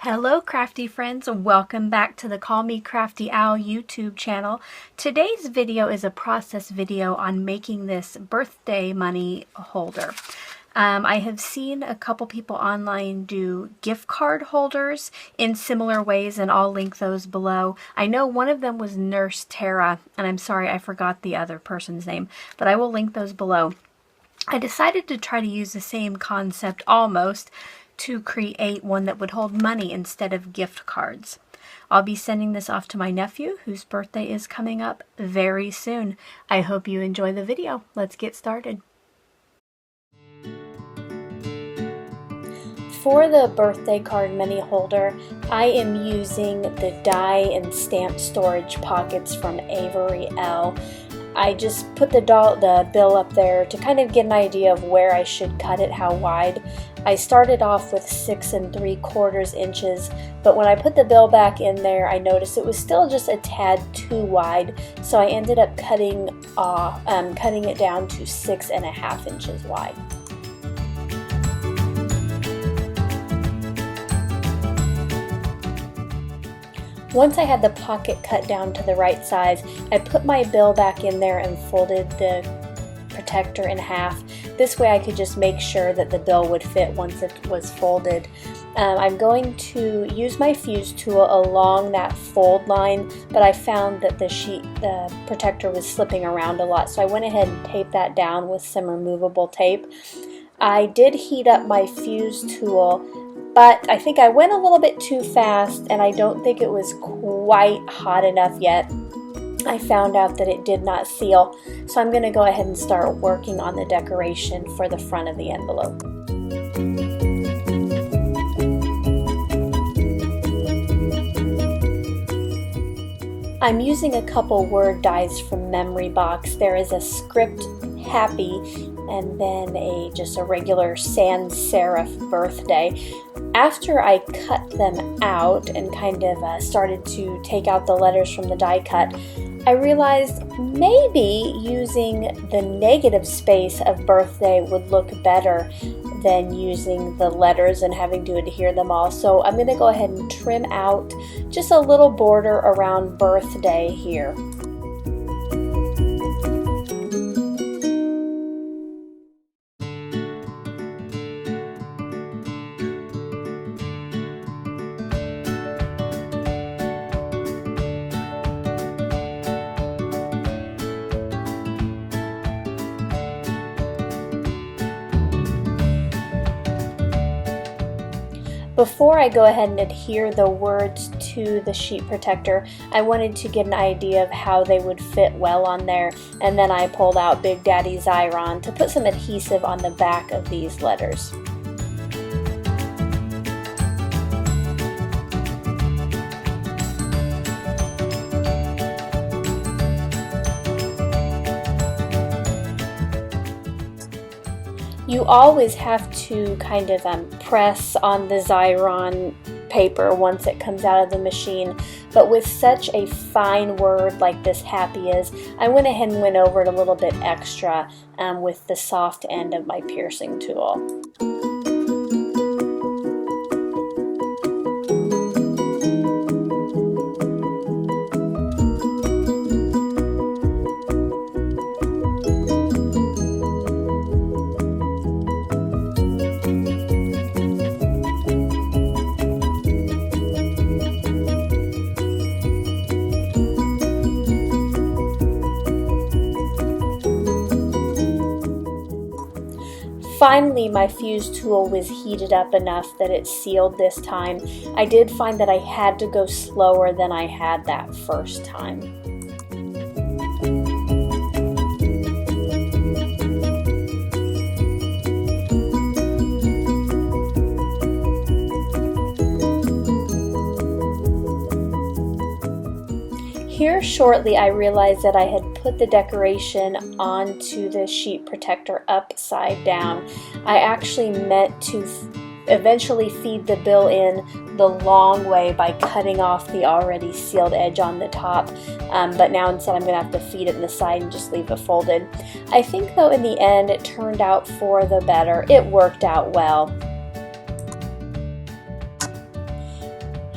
Hello crafty friends, and welcome back to the Call Me Crafty Owl YouTube channel. Today's video is a process video on making this birthday money holder. I have seen a couple people online do gift card holders in similar ways, and I'll link those below. I know one of them was Nurse Tara, and I'm sorry I forgot the other person's name, but I will link those below. I decided to try to use the same concept almost to create one that would hold money instead of gift cards. I'll be sending this off to my nephew, whose birthday is coming up very soon. I hope you enjoy the video. Let's get started. For the birthday card money holder, I am using the die and stamp storage pockets from Avery Elle. I just put the bill up there to kind of get an idea of where I should cut it, how wide. I started off with 6 3/4 inches, but when I put the bill back in there, I noticed it was still just a tad too wide, so I ended up cutting it down to 6.5 inches wide. Once I had the pocket cut down to the right size, I put my bill back in there and folded the protector in half. This way I could just make sure that the bill would fit once it was folded. I'm going to use my fuse tool along that fold line, but I found that the protector was slipping around a lot, so I went ahead and taped that down with some removable tape. I did heat up my fuse tool, but I think I went a little bit too fast, and I don't think it was quite hot enough yet. I found out that it did not seal, so I'm going to go ahead and start working on the decoration for the front of the envelope. I'm using a couple word dies from Memory Box. There is a script happy and then just a regular sans serif birthday. After I cut them out and kind of started to take out the letters from the die cut, I realized maybe using the negative space of birthday would look better than using the letters and having to adhere them all. So I'm going to go ahead and trim out just a little border around birthday here. Before I go ahead and adhere the words to the sheet protector, I wanted to get an idea of how they would fit well on there, and then I pulled out Big Daddy Xyron to put some adhesive on the back of these letters. You always have to kind of press on the Xyron paper once it comes out of the machine, but with such a fine word like this happy is, I went ahead and went over it a little bit extra with the soft end of my piercing tool. Finally, my fuse tool was heated up enough that it sealed this time. I did find that I had to go slower than I had that first time. Here shortly I realized that I had put the decoration onto the sheet protector upside down. I actually meant to eventually feed the bill in the long way by cutting off the already sealed edge on the top, but now instead I'm going to have to feed it in the side and just leave it folded. I think though in the end it turned out for the better. It worked out well.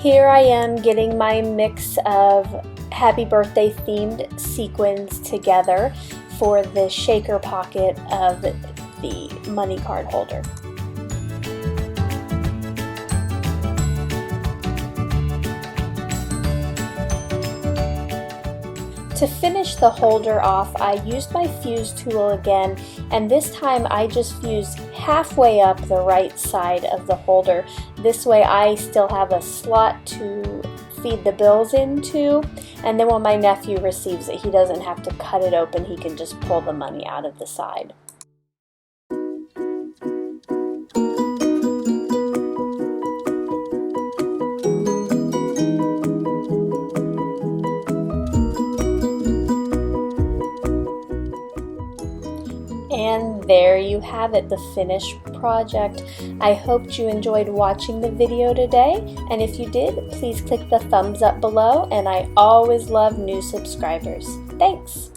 Here I am getting my mix of happy birthday themed sequins together for the shaker pocket of the money card holder. To finish the holder off, I used my fuse tool again, and this time I just fused halfway up the right side of the holder. This way I still have a slot to feed the bills into, and then when my nephew receives it, he doesn't have to cut it open, he can just pull the money out of the side. And there you have it, the finished project. I hoped you enjoyed watching the video today, and if you did, please click the thumbs up below, and I always love new subscribers. Thanks!